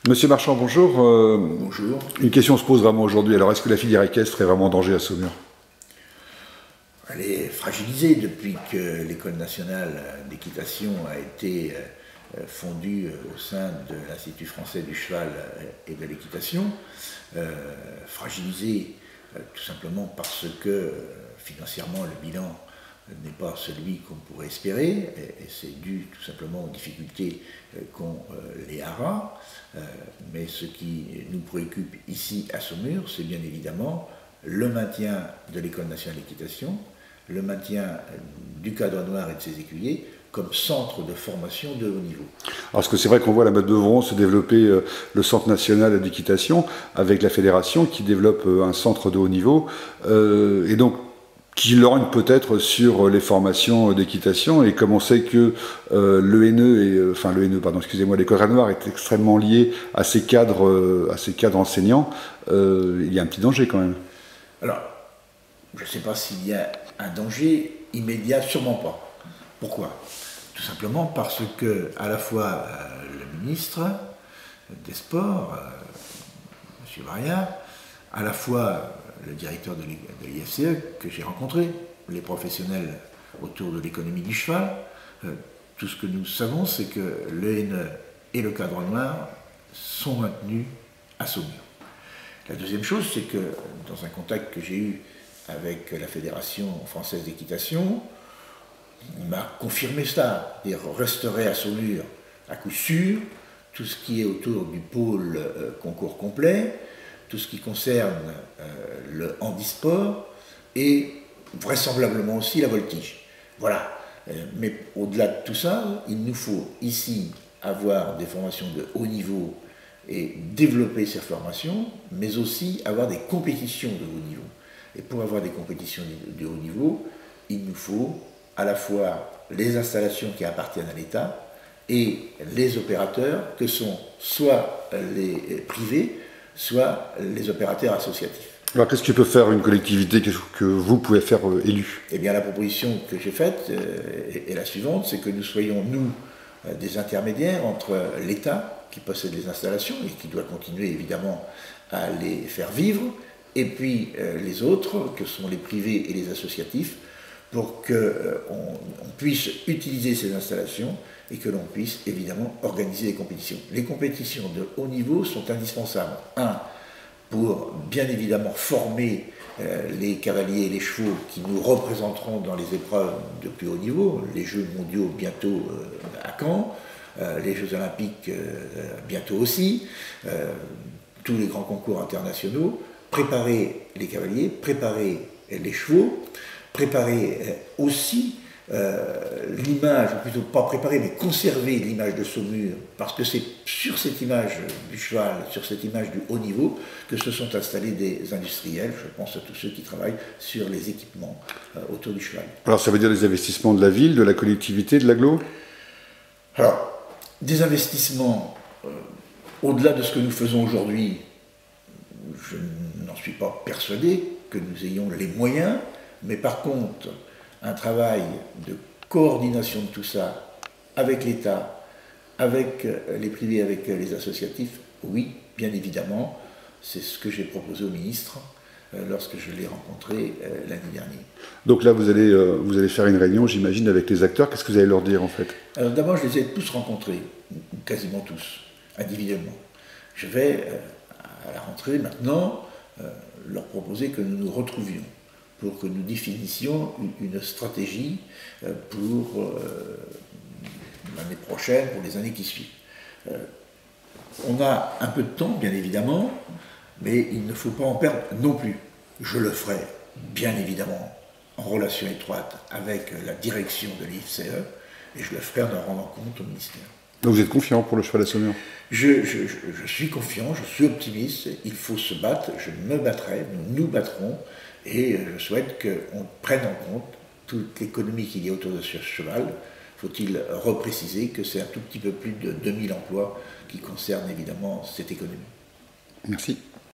Monsieur Marchand, bonjour. Bonjour. Une question se pose vraiment aujourd'hui. Alors, est-ce que la filière équestre est vraiment en danger à Saumur? Elle est fragilisée depuis que l'École nationale d'équitation a été fondue au sein de l'Institut français du cheval et de l'équitation. Fragilisée tout simplement parce que financièrement le bilan n'est pas celui qu'on pourrait espérer, et c'est dû tout simplement aux difficultés qu'ont les haras. Mais ce qui nous préoccupe ici à Saumur, c'est bien évidemment le maintien de l'École nationale d'équitation, le maintien du cadre noir et de ses écuyers comme centre de formation de haut niveau. Parce que c'est vrai qu'on voit là-bas Beuvron se développer le Centre national d'équitation avec la fédération qui développe un centre de haut niveau et donc qui lorgne peut-être sur les formations d'équitation. Et comme on sait que l'École noire est extrêmement liée à ces cadres enseignants, il y a un petit danger quand même. Alors, je ne sais pas s'il y a un danger immédiat, sûrement pas. Pourquoi? Tout simplement parce que, à la fois, le ministre des Sports, M. Varia, à la fois le directeur de l'IFCE que j'ai rencontré, les professionnels autour de l'économie du cheval, tout ce que nous savons, c'est que l'ENE et le cadre noir sont maintenus à Saumur. La deuxième chose, c'est que dans un contact que j'ai eu avec la Fédération française d'équitation, on m'a confirmé ça. Il resterait à Saumur à coup sûr tout ce qui est autour du pôle concours complet, tout ce qui concerne le handisport et vraisemblablement aussi la voltige. Voilà. Mais au-delà de tout ça, il nous faut ici avoir des formations de haut niveau et développer ces formations, mais aussi avoir des compétitions de haut niveau. Et pour avoir des compétitions de haut niveau, il nous faut à la fois les installations qui appartiennent à l'État et les opérateurs que sont soit les privés, soit les opérateurs associatifs. Alors qu'est-ce que peut faire une collectivité que vous pouvez faire élu? Eh bien la proposition que j'ai faite est la suivante, c'est que nous soyons, nous, des intermédiaires entre l'État, qui possède les installations et qui doit continuer évidemment à les faire vivre, et puis les autres, que sont les privés et les associatifs, pour qu'on puisse utiliser ces installations et que l'on puisse évidemment organiser des compétitions. Les compétitions de haut niveau sont indispensables. Un, pour bien évidemment former les cavaliers et les chevaux qui nous représenteront dans les épreuves de plus haut niveau, les Jeux mondiaux bientôt à Caen, les Jeux olympiques bientôt aussi, tous les grands concours internationaux, préparer les cavaliers, préparer les chevaux, préparer aussi l'image, ou plutôt pas préparer, mais conserver l'image de Saumur, parce que c'est sur cette image du cheval, sur cette image du haut niveau, que se sont installés des industriels, je pense à tous ceux qui travaillent sur les équipements autour du cheval. Alors ça veut dire des investissements de la ville, de la collectivité, de l'agglo? Alors, des investissements, au-delà de ce que nous faisons aujourd'hui, je n'en suis pas persuadé que nous ayons les moyens, mais par contre, un travail de coordination de tout ça avec l'État, avec les privés, avec les associatifs, oui, bien évidemment, c'est ce que j'ai proposé au ministre lorsque je l'ai rencontré l'année dernière. Donc là, vous allez faire une réunion, j'imagine, avec les acteurs. Qu'est-ce que vous allez leur dire, en fait? Alors d'abord, je les ai tous rencontrés, quasiment tous, individuellement. Je vais, à la rentrée maintenant, leur proposer que nous nous retrouvions, pour que nous définissions une stratégie pour l'année prochaine, pour les années qui suivent. On a un peu de temps, bien évidemment, mais il ne faut pas en perdre non plus. Je le ferai, bien évidemment, en relation étroite avec la direction de l'IFCE, et je le ferai en en rendant compte au ministère. Donc vous êtes confiant pour le cheval à Saumur? Je suis confiant, je suis optimiste, il faut se battre, je me battrai, nous nous battrons, et je souhaite qu'on prenne en compte toute l'économie qu'il y a autour de ce cheval. Faut-il repréciser que c'est un tout petit peu plus de 2000 emplois qui concernent évidemment cette économie. Merci.